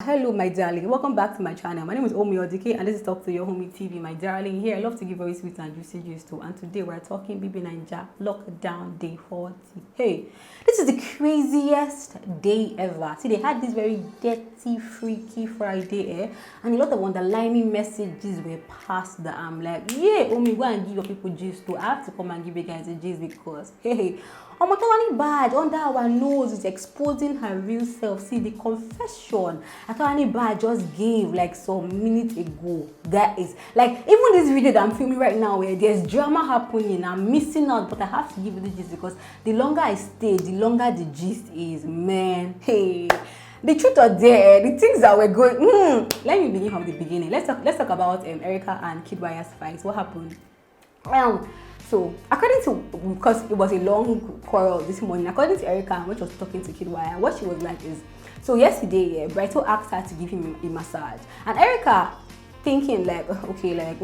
Hello my darling, welcome back to my channel. My name is Omiyodike and this is Talk to Your Homie TV, my darling. Here I love to give very sweet and juicy news too, and today we're talking BBNAIJA lockdown day 40. Hey, this is the craziest day ever. See, they had this very dirty, freaky Friday, and a lot of underlining messages were passed that I'm like, yeah, Omi, go and give your people gist too. I have to come and give you guys a gist because hey, Omotowani badge under our nose is exposing her real self. See, the confession Atowani badge just gave like some minutes ago. That is like, even this video that I'm filming right now where there's drama happening, I'm missing out, but I have to give you the gist because the longer I stay, the longer the gist is, man. Hey, the truth are there, the things that were going. Let me begin from the beginning. Let's talk about Erica and Kiddwaya's fight. What happened? So, according to, because it was a long quarrel this morning, according to Erica, when she was talking to Kiddwaya, what she was like is, so yesterday, Brighto asked her to give him a massage. And Erica, thinking like, okay, like,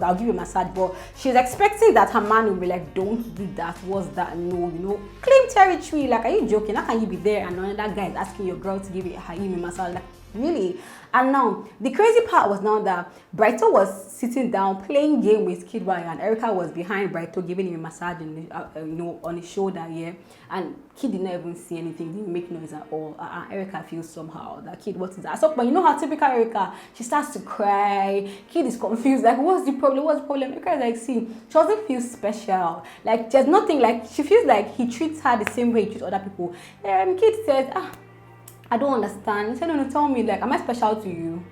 I'll give you a massage, but she's expecting that her man will be like, don't do that, what's that, no, you know, claim territory, like, are you joking? How can you be there and another guy is asking your girl to give him a massage? Like, really? And now the crazy part was now that Brighto was sitting down playing game with Kiddwaya and Erica was behind Brighto giving him a massage in the, you know, on his shoulder, and Kid did not even see anything, didn't make noise at all. Erica feels somehow that Kid, what is that? So, but you know how typical Erica, she starts to cry. Kid is confused, like, what's the problem? Erica is like, see, she doesn't feel special, like there's nothing, like she feels like he treats her the same way he treats other people. Kid says, I don't understand. He said, no, tell me, like, am I special to you?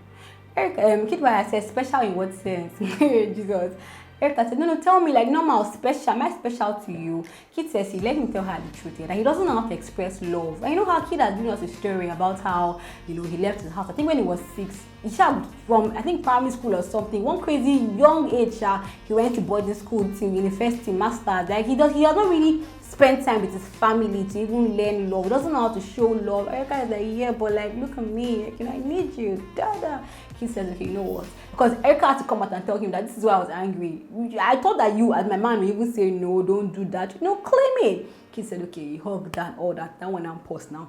Kiddwaya said, special in what sense? Jesus. Erica said, no, tell me, like, normal, special. Am I special to you? Kid says, see, let him tell her the truth, that he doesn't know how to express love. And you know how Kid has given us a story about how, you know, he left his house. I think when he was 6, he shot from, I think, primary school or something. One crazy young age, he went to boarding school to university, master's. Like, he has not really spend time with his family to even learn love. He doesn't know how to show love. Erica is like, yeah, but like, look at me, like, you know, I need you, dada. He says, okay, you know what? Because Erica had to come out and tell him that this is why I was angry. I thought that you, as my man, will even say, no, don't do that. You know, claim it. He said, okay, he hugged that, all that. That one I'm post now.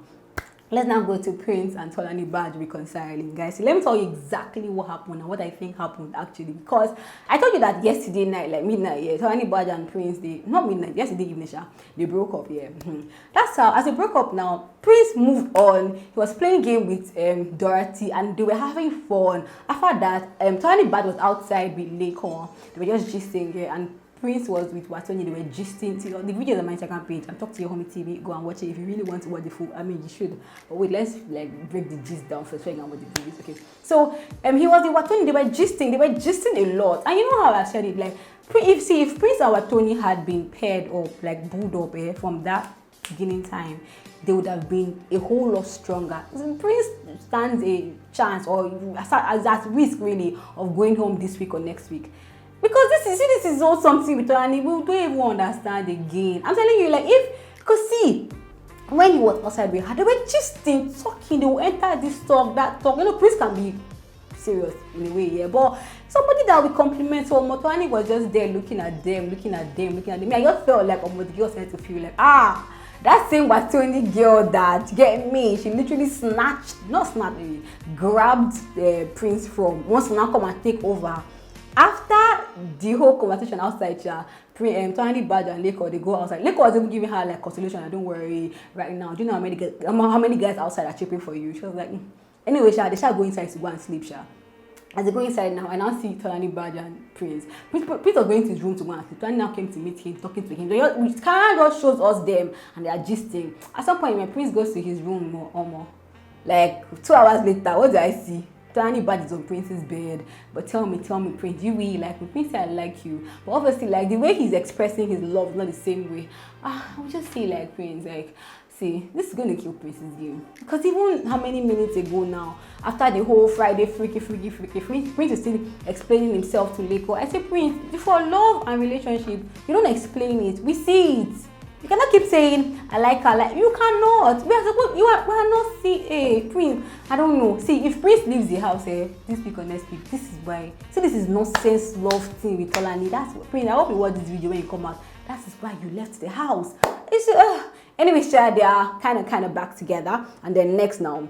Let's now go to Prince and Tolani Badge reconciling, guys. So let me tell you exactly what happened and what I think happened actually. Because I told you that yesterday night, like midnight, Tolani Badge and Prince, not midnight, yesterday evening, they broke up, That's how, as they broke up now, Prince moved on. He was playing game with Dorothy and they were having fun. After that, Tolani Badge was outside with Lakon. They were just gisting, and Prince was with Watoni, they were gisting. See, the video is on my Instagram page. And Talk to Your Homie TV. Go and watch it if you really want to watch the full. I mean, you should. But wait, let's like break the gist down first so you can watch the video. Okay. So he was with Watoni. They were gisting a lot. And you know how I said it, like, if Prince and Watoni had been paired up, like booed up from that beginning time, they would have been a whole lot stronger. Prince stands a chance, or as at risk really, of going home this week or next week. Because this is all something with Tolani, we don't even understand again. I'm telling you, like, because see, when he was outside with her, they were just talking, they will enter this talk, that talk. You know, Prince can be serious in a way, but somebody that will compliment, so Tolani was just there looking at them. I just felt like the girl started to feel like, that same Watoni girl that get me, she literally grabbed Prince from, wants to now come and take over. After the whole conversation outside, Tolani Badge and Leko, they go outside. Leko was even giving her like consolation. Don't worry, right now. Do you know how many guys outside are chipping for you? She was like, anyway, they shall go inside to go and sleep. As they go inside now, I now see Tolani Badge and Prince. Prince was going to his room to go and sleep. Tolani now came to meet him, talking to him. The camera just shows us them and they are gisting. At some point, when Prince goes to his room, like 2 hours later, what do I see? Tolani Badge is on Prince's bed, but tell me, Prince, do you really like me? Prince said, I like you. But obviously, like, the way he's expressing his love is not the same way. I would just say, like, Prince, like, see, this is going to kill Prince's game. Because even how many minutes ago now, after the whole Friday freaky, Prince is still explaining himself to Leko. I say, Prince, for love and relationship, you don't explain it. We see it. You cannot keep saying, I like her. Like, you cannot. We are not see, Prince. I don't know. See, if Prince leaves the house this week or next week, this is why. So this is nonsense love thing with Tolani. That's what, Prince, I hope you watch this video when you come out. That is why you left the house. It's, anyway, they are kind of back together. And then next now,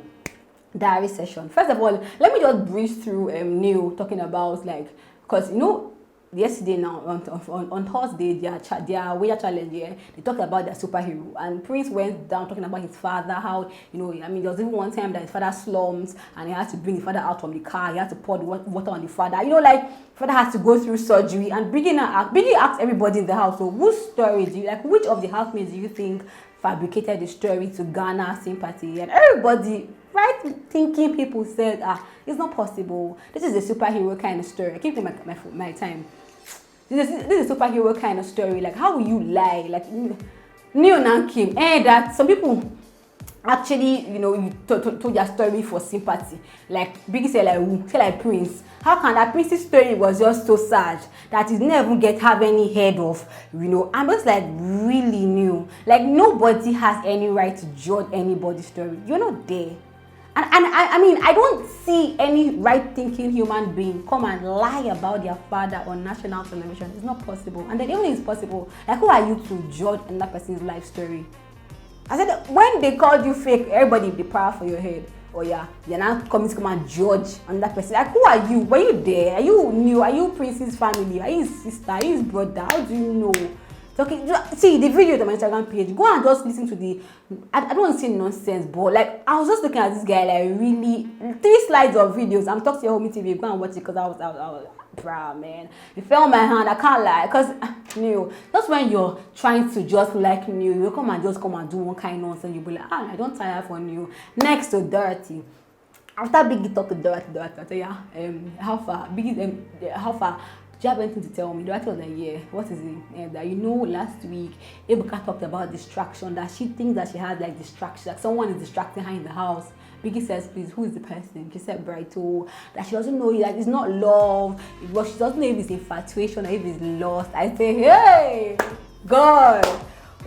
diary session. First of all, let me just breeze through Neil talking about, like, because you know, yesterday now on Thursday, their wager challenge, yeah, they talked about their superhero, and Prince went down talking about his father, how, you know, I mean, there was even one time that his father slumps and he had to bring his father out from the car. He had to pour the water on the father, you know, like father has to go through surgery. And Biggie asked everybody in the house, so whose story do you like, which of the housemates do you think fabricated the story to garner sympathy? And everybody, right thinking people said, it's not possible, this is a superhero kind of story. I keep taking my time. This is a superhero kind of story. Like, how will you lie? Like, Neo and Kim, that some people actually, you know, you told their story for sympathy. Like Biggie said, like, who? Say like Prince. How can that Prince's story was just so sad that he never have any head of, you know? I'm just like, really new. Like, nobody has any right to judge anybody's story. You're not there. And I mean, I don't see any right-thinking human being come and lie about their father on national television. It's not possible. And then even if it's possible, like, who are you to judge another person's life story? I said, when they called you fake, everybody with the power for your head. Oh yeah, you're not coming to come and judge another person. Like, who are you? Were you there? Are you new? Are you Prince's family? Are you his sister? Are you his brother? How do you know? Okay, see the video on my Instagram page. Go and just listen to the. I don't want to say nonsense, but like, I was just looking at this guy, like, really 3 slides of videos. I'm talking to your Homie TV. Go and watch it, because I was proud, man. It fell on my hand. I can't lie, because new. That's when you're trying to just like new. You come and do one kind of nonsense. You be like, I don't tire for new. Next to Dirty. After Biggie talked to Dirty, I tell ya, how far Biggie, how far. Do you have anything to tell me? The actor was like, yeah, what is it? That, you know, last week, Ebuka talked about distraction, that she thinks that she has like distraction, like someone is distracting her in the house. Biggie says, please, who is the person? She said, Brighto, that she doesn't know, like, it's not love, but she doesn't know if it's infatuation or if it's lost. I say, hey, God,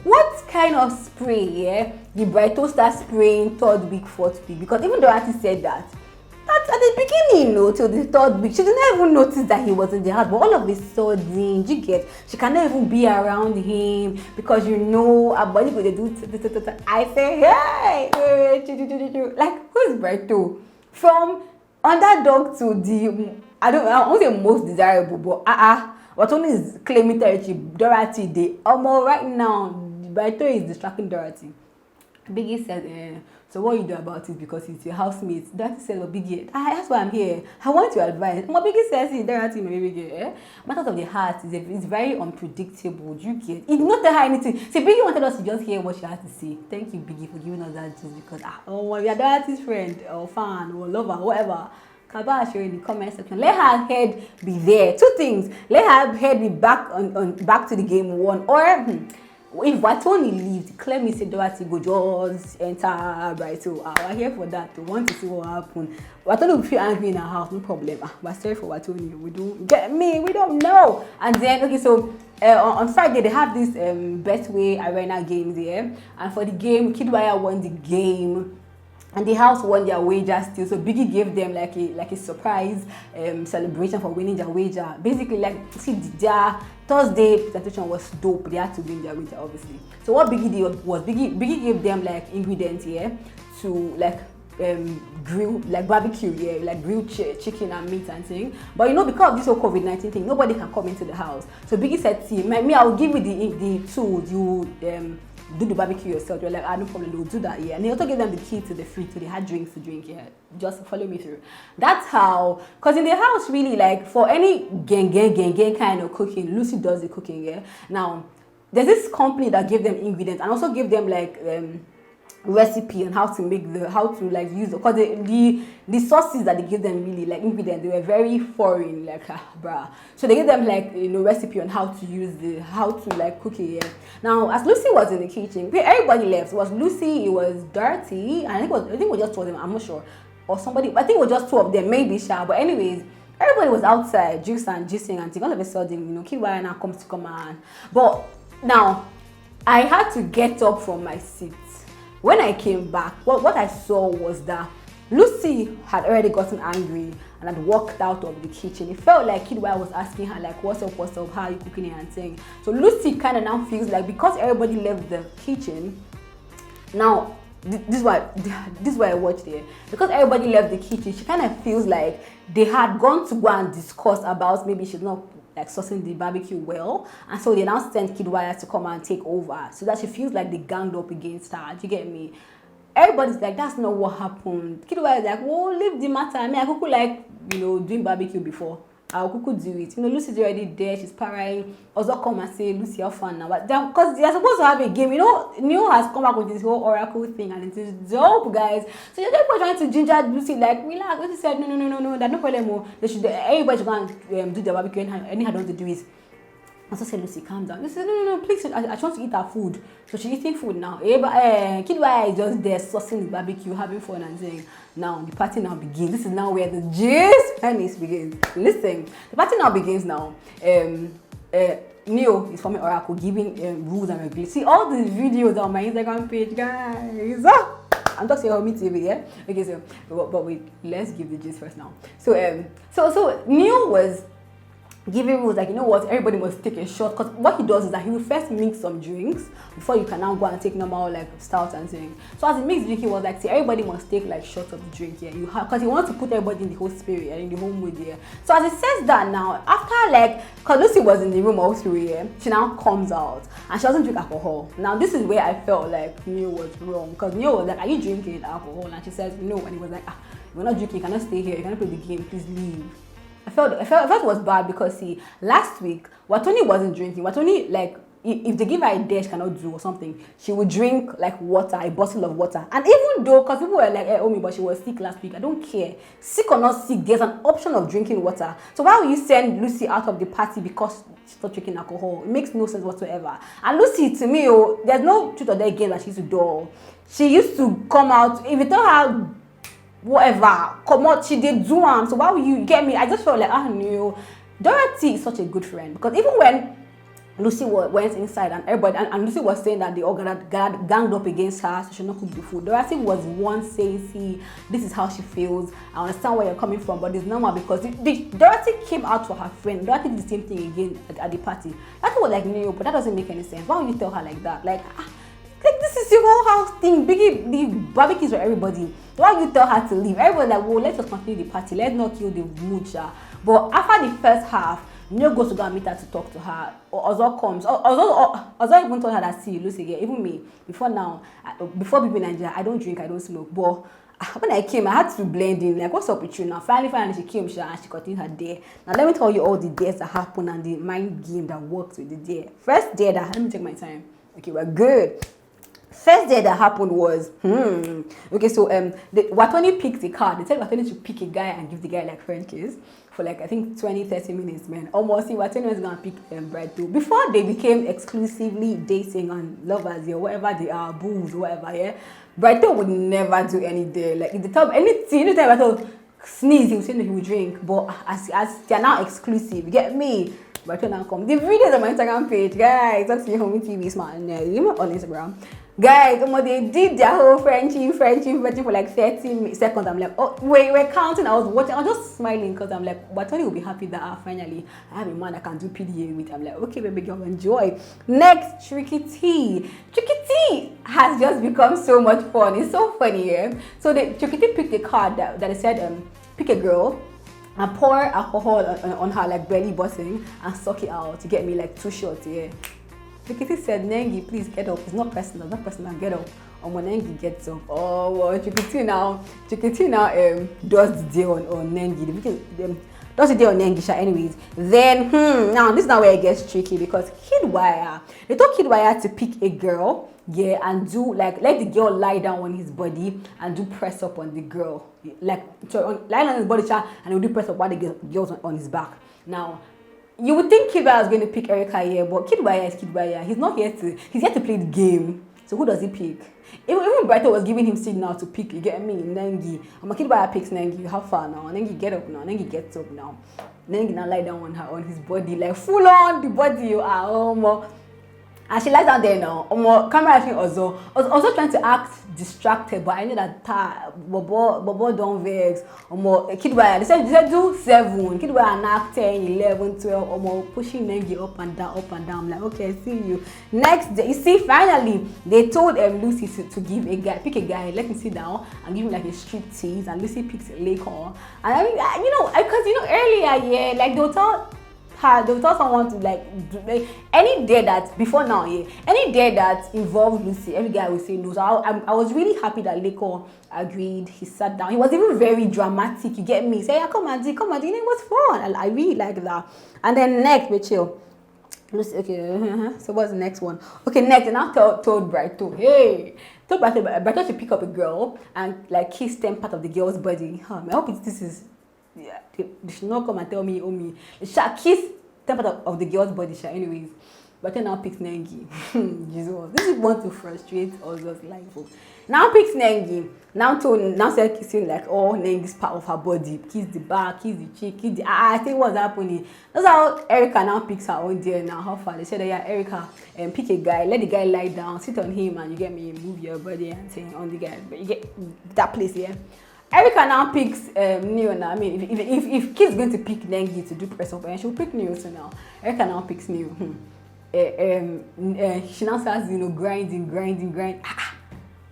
what kind of spray, yeah? The Brighto start spraying 3rd week, 4th week? Because even the artist said that. At the beginning, no, till the 3rd week, she didn't even notice that he was in the house. But all of a sudden, you get, she cannot even be around him because, you know, her body could do. I say, hey, like, who's Brighto? From underdog to the, I won't say most desirable, but what only is claiming territory, Dorothy Day. Right now, Brighto is distracting Dorothy. Biggie said, so what you do about it, because it's your housemate? Dorothy said, well, Biggie, that's why I'm here. I want your advice. Well, Biggie says, Dorothy, maybe Biggie, matters of the heart is very unpredictable. Do you get? It's not tell her anything. See, Biggie wanted us to just hear what she has to say. Thank you, Biggie, for giving us that just because, we are Dorothy's friend or fan or lover, whatever. Kaba show in the comment section. Let her head be there. 2 things. Let her head be back back to the game 1, or if Watoni leaves, Clem said Dorothy go just enter Brighto. We're here for that. We want to see what happens. Watoni will feel angry in her house, no problem. But sorry for Watoni. We don't get me. We don't know. And then okay, so on Friday they have this Betway Arena games there, and for the game, Kiddwaya won the game. And the house won their wager still, so Biggie gave them like a surprise celebration for winning their wager. Basically, like, see, their Thursday presentation was dope. They had to win their wager, obviously. So what Biggie did was Biggie gave them like ingredients here to like grill, like barbecue, yeah, like grilled chicken and meat and thing. But you know, because of this whole COVID-19 thing, nobody can come into the house. So Biggie said, see, me, I will give you the tools. You do the barbecue yourself. You're like, no problem, they'll do that, yeah. And he also gave them the key to the fridge, so they had drinks to drink, yeah. Just follow me through. That's how, because in the house, really, like, for any gang kind of cooking, Lucy does the cooking, yeah. Now, there's this company that gave them ingredients and also give them like recipe on how to make like use, because the sauces that they give them, really, like, ingredients, they were very foreign, like, bruh. So they gave them like, you know, recipe on how to like cook it, yeah. Now, as Lucy was in the kitchen, everybody left. It was Lucy, it was Dirty, and I think it was just 2 of them, I'm not sure, or somebody, I think it was just 2 of them, maybe Sha. But anyways, everybody was outside juice and juicing and all of a sudden, you know, Kiddwaya now comes to command. But now I had to get up from my seat. When I came back, what I saw was that Lucy had already gotten angry and had walked out of the kitchen. It felt like Kiddwaya was asking her, like, what's up, how are you cooking it and saying. So Lucy kind of now feels like, because everybody left the kitchen, now this is what I watched here. Because everybody left the kitchen, she kind of feels like they had gone to go and discuss about maybe she's not like saucing the barbecue well, and so they now sent Kiddwaya to come and take over, so that she feels like they ganged up against her. Do you get me? Everybody's like, that's not what happened. Kiddwaya is like, well, leave the matter. I mean, I could like, you know, doing barbecue before. I could do it. You know, Lucy's already there. She's parrying. Also come and say, Lucy, how fun now? But because they're supposed to have a game. You know, Neo has come back with this whole oracle thing, and it is dope, guys. So you're trying to ginger Lucy, like, relax. Lucy said, no, there's no problem. They should. Everybody should go and do the barbecue. Anyhow, don't do it. And so said, Lucy, calm down. Lucy said, no, please, I want to eat her food. So she's eating food now. Kiddwaya is just there, saucing the barbecue, having fun and saying, now, the party now begins. This is now where the gist begins. Listen, the party now begins now. Neo is forming oracle, giving rules and regulations. See all these videos on my Instagram page, guys. I'm just saying Hommies TV, yeah? Okay, so, but wait, let's give the gist first now. So Neo was giving rules like, you know what, everybody must take a shot, because what he does is that he will first mix some drinks before you can now go and take normal like stout and thing. So as he mixed drink, he was like, see, everybody must take like shots of the drink here. You have, because he wants to put everybody in the whole spirit and in the whole mood here. So as he says that now, after like, because Lucy was in the room also here, she now comes out and she doesn't drink alcohol. Now this is where I felt like Neo was wrong, because Neo was like, are you drinking alcohol? And she says no, and he was like, you're not drinking, you cannot stay here, you cannot play the game, please leave. I felt it was bad because, see, last week, Watoni wasn't drinking. Watoni, like, if they give her a dare she cannot do or something, she would drink, like, water, a bottle of water. And even though, because people were like, hey, Omi, but she was sick last week, I don't care. Sick or not sick, there's an option of drinking water. So why will you send Lucy out of the party because she's not drinking alcohol? It makes no sense whatsoever. And Lucy, to me, there's no truth or dare game that she used to do. She used to come out, if you tell her, whatever, come out, she did do so why will you get me? I just felt like, no, Dorothy is such a good friend, because even when Lucy went inside and everybody and Lucy was saying that they all ganged up against her, so she should not cook the food, Dorothy was one saying, see, this is how she feels, I understand where you're coming from, but it's normal, because Dorothy came out for her friend. Dorothy did the same thing again at the party. Dorothy was like, no, but that doesn't make any sense. Why would you tell her like that? Like this is your whole house thing. Biggie, the barbecues for everybody. Why you tell her to leave? Everybody like, well, let's just continue the party. Let's not kill the mood. But after the first half, Neo goes to go and meet her to talk to her. Ozo comes. Ozo even told her that, see, Lucy, yeah, even me, before BBNAIJA, I don't drink, I don't smoke. But when I came, I had to blend in. Like, what's up with you now? Finally, she came, and she continued her day. Now, let me tell you all the days that happened and the mind game that works with the day. First day that, let me take my time. Okay, we're good. First day that happened was, okay, so Watoni picked a card. They said Watoni to pick a guy and give the guy like French kiss for like, I think 20-30 minutes, man. Almost, see, Watoni was gonna pick Bride too. Before they became exclusively dating and lovers, yeah, whatever they are, booze, whatever, yeah. Bride would never do any day. Like, if they tell anything, anytime Bride sneeze, he would say no, he would drink. But as they're now exclusive, you get me? Bride now come. The videos on my Instagram page, guys, that's your Homie TV smart on Instagram. Guys, they did their whole Frenchie for like 30 seconds. I'm like, oh, wait, we're counting. I was watching. I was just smiling because I'm like, Watoni will be happy that finally I have a man I can do PDA with. I'm like, okay, baby girl, enjoy. Next, Tricky T. Tricky T has just become so much fun. It's so funny, yeah? So Tricky T picked a card that they said, pick a girl and pour alcohol on her like belly button and suck it out to get me like 2 shots, yeah. Tricky said, Nengi, please get up. It's not personal, get up. And when Nengi gets up, oh, well, Tricky now does the deal on Nengi. Does the deal on Nengi, anyways. Then, now this is now where it gets tricky, because Kiddwaya, they told Kiddwaya to pick a girl, yeah, and do like, let the girl lie down on his body and do press up on the girl. Like, so lie down on his body, and he'll do press up while the girl's on his back. Now, you would think Kiddwaya is going to pick Erica here, but Kiddwaya is Kiddwaya. He's here to play the game. So who does he pick? Even Brighton was giving him signal to pick, you get me, Nengi. And Kiddwaya picks Nengi. How far now? Nengi get up now. Nengi gets up now. Nengi now lie down on his body, like full on the body you are. And she lies down there now. Camera actually also trying to act distracted, but I know that Bobo don't vex. Kiddwaya, they said do 7. Kiddwaya knock 10, 11, 12. Pushing Nengi up and down, up and down. I'm like, okay, I see you. Next day, you see, finally they told Lucy to give a guy, pick a guy, let me sit down and give him like a strip tease. And Lucy picks a Lakon. And I mean, because earlier, yeah, like they'll tell someone to like any day that before now, yeah, any day that involved Lucy, every guy will say no. So I was really happy that Leko agreed. He sat down. He was even very dramatic. You get me? Say, yeah, come and do. It was fun. I really like that. And then next, we chill. Lucy, okay. So what's the next one? Okay, next, and I told Brighto, hey. Told Brighto to pick up a girl and like kiss 10 part of the girl's body. I hope this is. Yeah, they should not come and tell me, oh me. They shall kiss 10 part of the girl's body, anyways. But then now picks Nengi. Jesus, this is one to frustrate us just life. Now picks Nengi. Now start kissing like all Nengi's part of her body. Kiss the back, kiss the cheek, kiss the I think what's happening. That's how Erica now picks her own dear now. How far they said that, yeah, Erica pick a guy, let the guy lie down, sit on him, and you get me, move your body and say on the guy. But you get that place, yeah. Erica now picks Neo now. I mean, if Kid's going to pick Nengi to do press up, and she'll pick Neo so now. Erica now picks Neo. She now starts, grinding.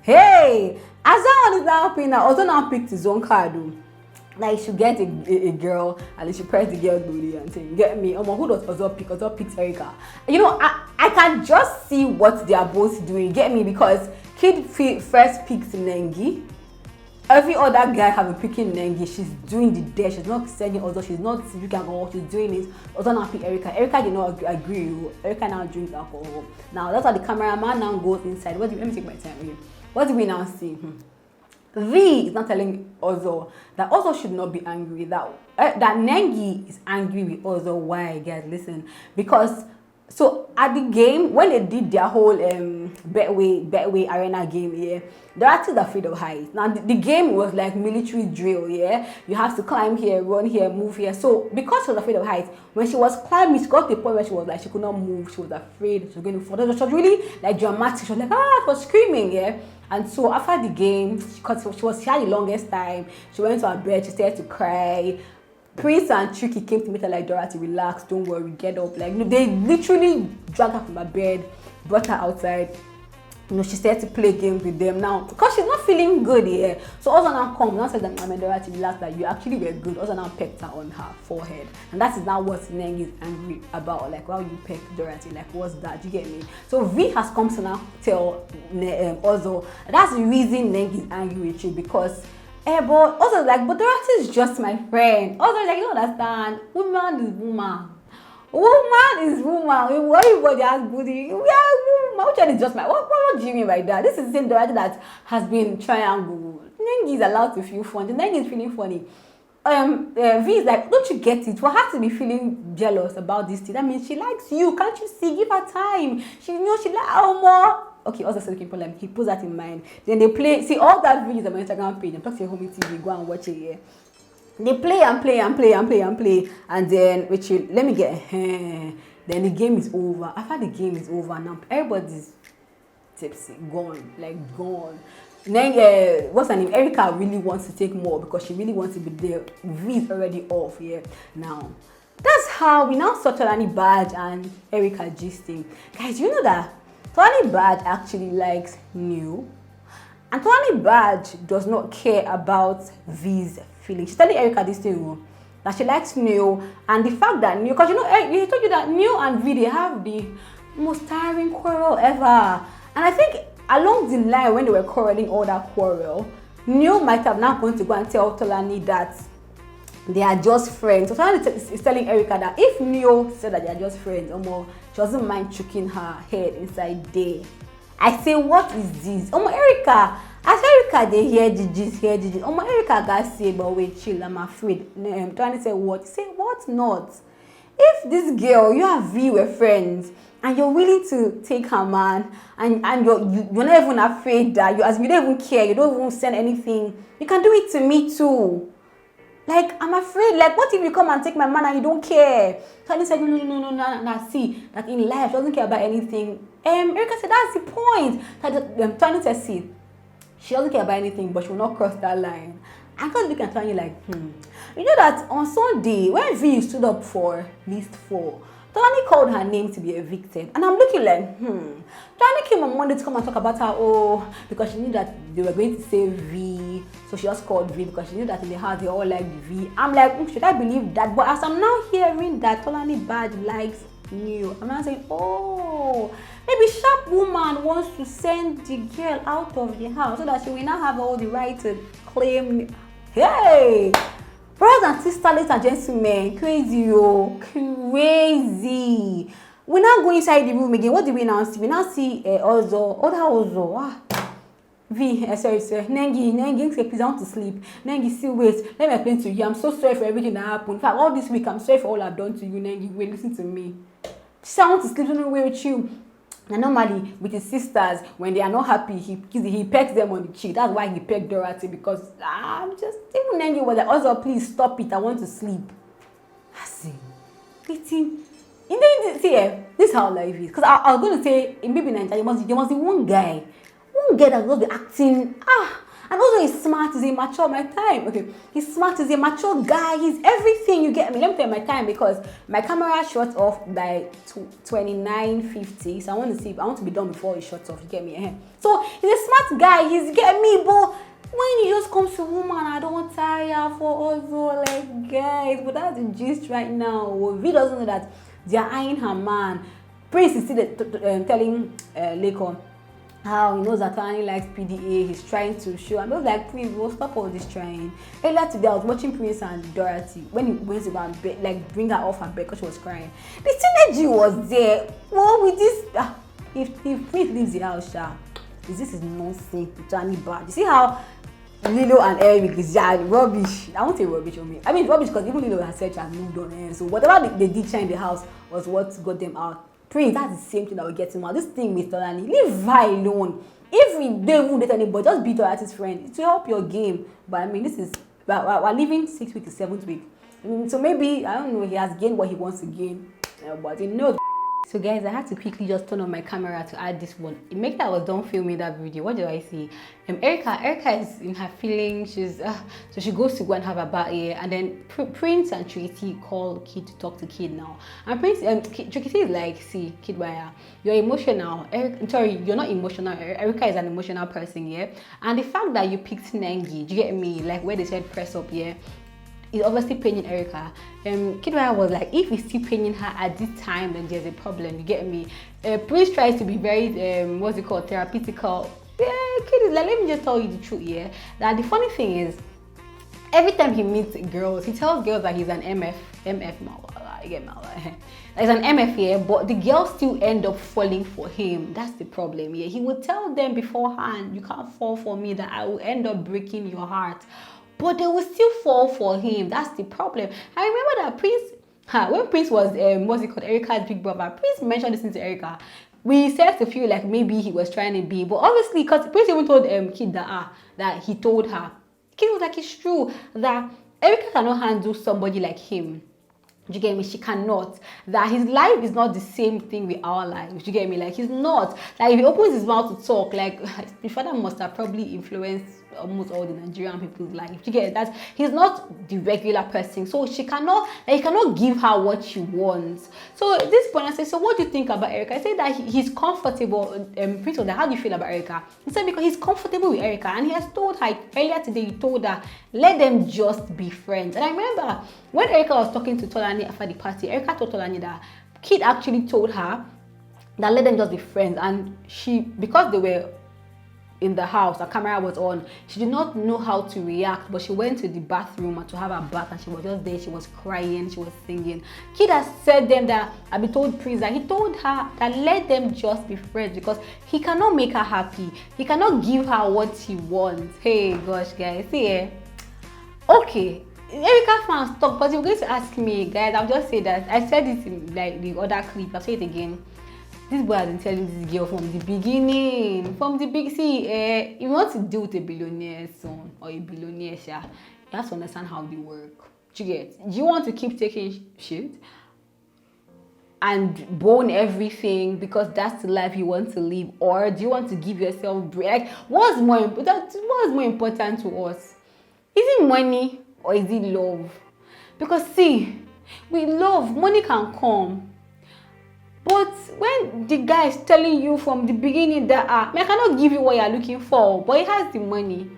Hey! As that one is now picking now, also now picked his own card. Like, she get a girl, and then she press the girl booty and say, get me. Who does Ozo pick? Ozo picks Erica. I can just see what they are both doing. Get me? Because Kid first picks Nengi. Every other guy have been picking Nengi. She's doing the dash. She's not sending Ozo. She's not drinking alcohol. She's doing it. Ozo now pick Erica. Erica did not agree. Erica now drinks alcohol. Now that's how the cameraman now goes inside. Let me take my time here. What do we now see? V is not telling Ozo that Ozo should not be angry. That Nengi is angry with Ozo. Why, guys? Listen, because. So at the game, when they did their whole Betway arena game, yeah, they're actually afraid of heights. Now the game was like military drill, yeah. You have to climb here, run here, move here. So because she was afraid of heights, when she was climbing, she got to the point where she was like she could not move. She was afraid. She was going to fall. She was really like dramatic. She was like she was screaming, yeah. And so after the game, she had the longest time. She went to her bed. She started to cry. Prince and Tricky came to meet her like, Dorothy, relax, don't worry, get up. Like, they literally dragged her from her bed, brought her outside. She started to play games with them now because she's not feeling good here. So Ozo now comes and said that, Dorothy, relax, that you actually were good. Ozo now pecked her on her forehead. And that is now what Nengi is angry about. Like, why you peck Dorothy? Like, what's that? You get me? So V has come to now tell Ozo that's the reason Nengi is angry with you, because but also like, but Dorothy is just my friend. Also like, you don't understand. Woman is woman. Woman is woman. Everybody has booty. We are woman. Which one is just my? What do you mean by that? This is the same Dorothy that has been triangle. Nengi is allowed to feel funny. Nengi is feeling funny. V is like, don't you get it? For her to be feeling jealous about this thing, that means she likes you. Can't you see? Give her time. She like more. Okay, also looking for them. He puts that in mind. Then they play. See all that videos on my Instagram page. I'm talking to your Homie TV. Go and watch it. Yeah. They play and play, and then let me get. Then the game is over. After the game is over, now everybody's tipsy, gone. Then what's her name? Erica really wants to take more because she really wants to be there. V is already off. Yeah. Now that's how we now saw Tolani Badge and Erica gisting. Guys, you know that Tolani Badge actually likes New, and Tolani Badge does not care about V's feelings. She's telling Erica this thing, that she likes New, and the fact that New, because he told you that New and V, they have the most tiring quarrel ever. And I think along the line when they were quarreling all that quarrel, New might have now going to go and tell Tolani that they are just friends. So Tolani is telling Erica that if Neo said that they are just friends, she doesn't mind choking her head inside there. I say, what is this? Erica, as Erica, they hear the gist. Erica got say, but wait, chill, I'm afraid. Tolani said, what? You say, what not? If this girl, you and V were friends, and you're willing to take her man, and you're not even afraid that you don't even care, you don't even send anything, you can do it to me too. Like, I'm afraid, like, what if you come and take my man and you don't care? Tony said, no, see, that in life, she doesn't care about anything. Erica said, that's the point. Tony said, see, she doesn't care about anything, but she will not cross that line. I can't look at Tony like, You know that on Sunday, when V stood up for list 4, Tony called her name to be evicted. And I'm looking like, Tony came on Monday to come and talk about her, because she knew that they were going to say V. So she just called V because she knew that in the house they all liked V. I'm like, should I believe that? But as I'm now hearing that Tolani Bad likes new, I'm now saying, maybe sharp woman wants to send the girl out of the house so that she will not have all the right to claim. Hey! Brothers and sisters, ladies and gentlemen, crazy, crazy. We're not going inside the room again. What do we now see? We now see Ozo. Sorry, Nengi, please, I want to sleep. Nengi, still wait. Let me explain to you. I'm so sorry for everything that happened. In fact, all this week, I'm sorry for all I've done to you, Nengi. Wait, listen to me. I want to sleep somewhere with you. And normally, with his sisters, when they are not happy, he pecks them on the cheek. That's why he pecked Dorothy, because I'm just, even Nengi was like, also, please stop it. I want to sleep. I see. You know, see, this is how life is. Because I was going to say, in BBNAIJA, there must be one guy that will be acting, and also he's smart, he's a mature, my time, okay, he's smart, he's a mature guy, he's everything, you get me. Let me tell you my time, because my camera shuts off by 29:50, so I want to be done before it shuts off, you get me. So he's a smart guy, he's, get me, but when he just comes to woman, I don't tire for also, like, guys, but that's the gist right now. V doesn't know that they are eyeing her man. Prince is still telling Lekon how he knows that Tony likes PDA, he's trying to show. And I was like, please, we'll stop all this trying. Earlier today, I was watching Prince and Dorothy when he went to go and like bring her off her bed because she was crying. The synergy was there. Well, with this, if Prince leaves the house, this is nonsense. Tony Bad. You see how Lilo and Eric is rubbish. I won't say rubbish on me. I mean rubbish because even Lilo herself has moved on. So whatever they did in the house was what got them out. Prince, that's the same thing that will get him out. This thing with Tolani, leave Vi alone. If we don't even date anybody, just be Dorothy's friend. It will help your game. But I mean, this is, we're leaving 6 weeks to 7th week. So maybe, I don't know, he has gained what he wants to gain. But he knows. So guys, I had to quickly just turn on my camera to add this one. It makes that I was done filming that video. What do I see? Erica is in her feelings. She's so she goes to go and have a bath here, and then Prince and Triky call Kid to talk to Kid now. And Prince Triky is like, see, Kiddwaya, you're emotional. You're not emotional. Erica is an emotional person, yeah. And the fact that you picked Nengi, do you get me? Like where they said press up, yeah. Is obviously paining Erica. Kiddwaya was like, if he's still paining her at this time, then there's a problem. You get me? Prince tries to be very therapeutical. Kid is like, let me just tell you the truth, yeah. That the funny thing is, every time he meets girls, he tells girls that he's an MF Mala. You get Mala. He's an MF, yeah, but the girls still end up falling for him. That's the problem, yeah. He would tell them beforehand, you can't fall for me, that I will end up breaking your heart. But they will still fall for him. That's the problem. I remember that Prince, when Prince was, Erica's big brother, Prince mentioned this to Erica. We started to feel like maybe he was trying to be, but obviously, because Prince even told Kid that he told her. Kid was like, it's true that Erica cannot handle somebody like him. Do you get me? She cannot. That his life is not the same thing with our lives. Do you get me? Like, he's not. Like, if he opens his mouth to talk, like, his father must have probably influenced almost all the Nigerian people's life. Do you get it? That he's not the regular person. So she cannot, like, he cannot give her what she wants. So at this point, I said, so what do you think about Erica? I said that he's comfortable. Prince was like, how do you feel about Erica? He said, because he's comfortable with Erica. And he has told her, earlier today, he told her, let them just be friends. And I remember when Erica was talking to Tolani after the party, Erica told Tolani that Kid actually told her that let them just be friends. And she, because they were in the house, the camera was on, she did not know how to react, but she went to the bathroom to have a bath, and she was just there, she was crying, she was singing. Kid has said them that, I be told Prince that he told her that let them just be friends, because he cannot make her happy, he cannot give her what she wants. Hey gosh guys, see, okay, Erica fans talk, but you're going to ask me, guys, I'll just say that I said it in like the other clip, I'll say it again. This boy has been telling this girl from the beginning, see, if you want to deal with a billionaire son or a billionaire, You have to understand how they work. Do you get? Do you want to keep taking shit and bone everything because that's the life you want to live, or do you want to give yourself break? Like, what's more important to us? Is it money or is it love? Because see, with love, money can come, but when the guy is telling you from the beginning that I cannot give you what you're looking for, but he has the money,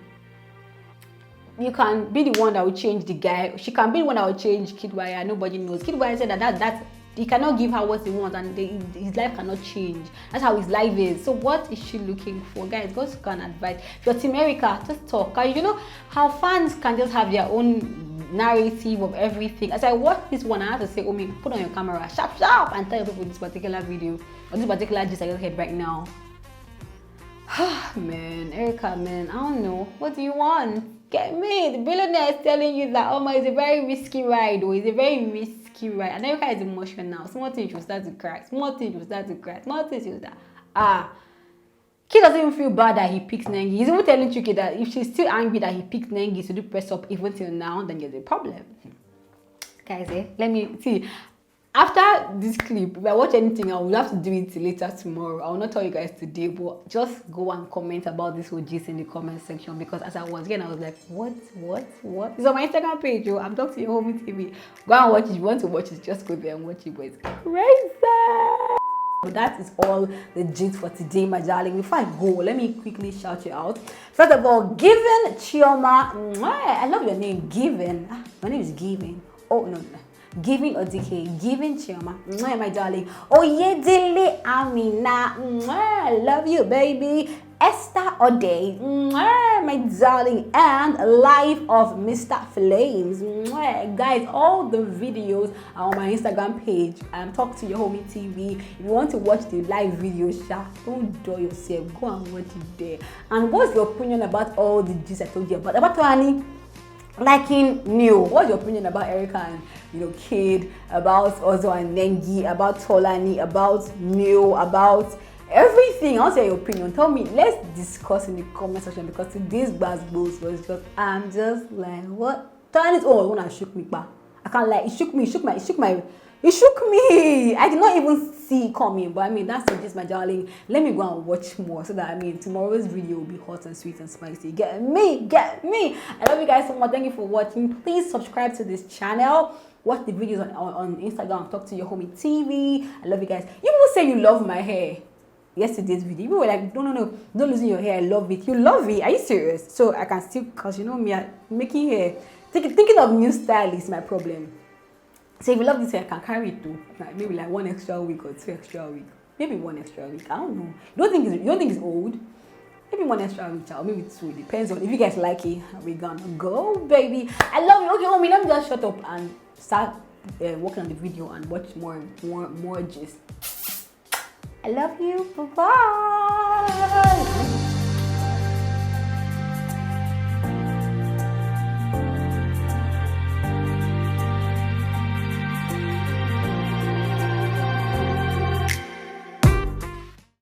you can be the one that will change the guy. She can be the one that will change Kiddwaya. Nobody knows. Kiddwaya said that he cannot give her what he wants, and his life cannot change. That's how his life is. So what is she looking for? Guys, go to an advice. If you're Team America, just talk. You know how fans can just have their own narrative of everything. As I watch this one, I have to say, oh, put on your camera, sharp, and tell people this particular video or this particular gist I just heard right now. Man, Erica, man, I don't know. What do you want? Get me. The billionaire is telling you that, oh my, it's a very risky ride, or it's a very risky ride. And Erica is emotional. Small things you start to cry. Small things you start to cry. Small things you start. Kid doesn't even feel bad that he picks Nengi. He's even telling Tricky that if she's still angry that he picked Nengi to do press up even till now, then there's a problem. Guys, let me see. After this clip, if I watch anything, I will have to do it later tomorrow. I will not tell you guys today, but just go and comment about this whole gist in the comment section, because as I was again, I was like, what? It's on my Instagram page, yo. I'm talking to your Homie TV. Go and watch it. If you want to watch it, just go there and watch it, but it's crazy. But that is all the gist for today, my darling. Before I go, let me quickly shout you out. First of all, Given Chioma. I love your name, Given. My name is Given. Oh, no. Giving Odike, Giving Chioma, my darling. Oh, Yedele Amina, I love you, baby. Esther Ode, my darling, and Life of Mr. Flames. Guys, all the videos are on my Instagram page. Talk to your Homie TV. If you want to watch the live videos, don't do yourself. Go and watch it there. And what's your opinion about all the gist I told you about Tony? Liking new. What's your opinion about Erica and Kid, about Ozo and Nengi, about Tolani, about New, about everything? I want to hear your opinion. Tell me. Let's discuss in the comment section, because today's basketballs was just, I'm just like, what? Tolani's when I shook me back. I can't lie. It shook me. It shook me. I did not even see it coming. But that's it, just my darling. Let me go and watch more, so that tomorrow's video will be hot and sweet and spicy. Get me. I love you guys so much. Thank you for watching. Please subscribe to this channel. Watch the videos on Instagram. Talk to your Homie TV. I love you guys. You will say you love my hair. Yesterday's video, you were like, no, don't lose your hair. I love it. You love it. Are you serious? So I can still, because me, I'm making hair. Thinking of new style is my problem. So if you love this hair, I can carry it too. Maybe like 1 extra week or 2 extra week. Maybe 1 extra week. I don't know. You don't think it's old? Maybe 1 extra week, or maybe 2. Depends on if you guys like it. We're gonna go, baby. I love you. Okay, Homie, let me just shut up and start working on the video and watch more gist. I love you. Bye-bye.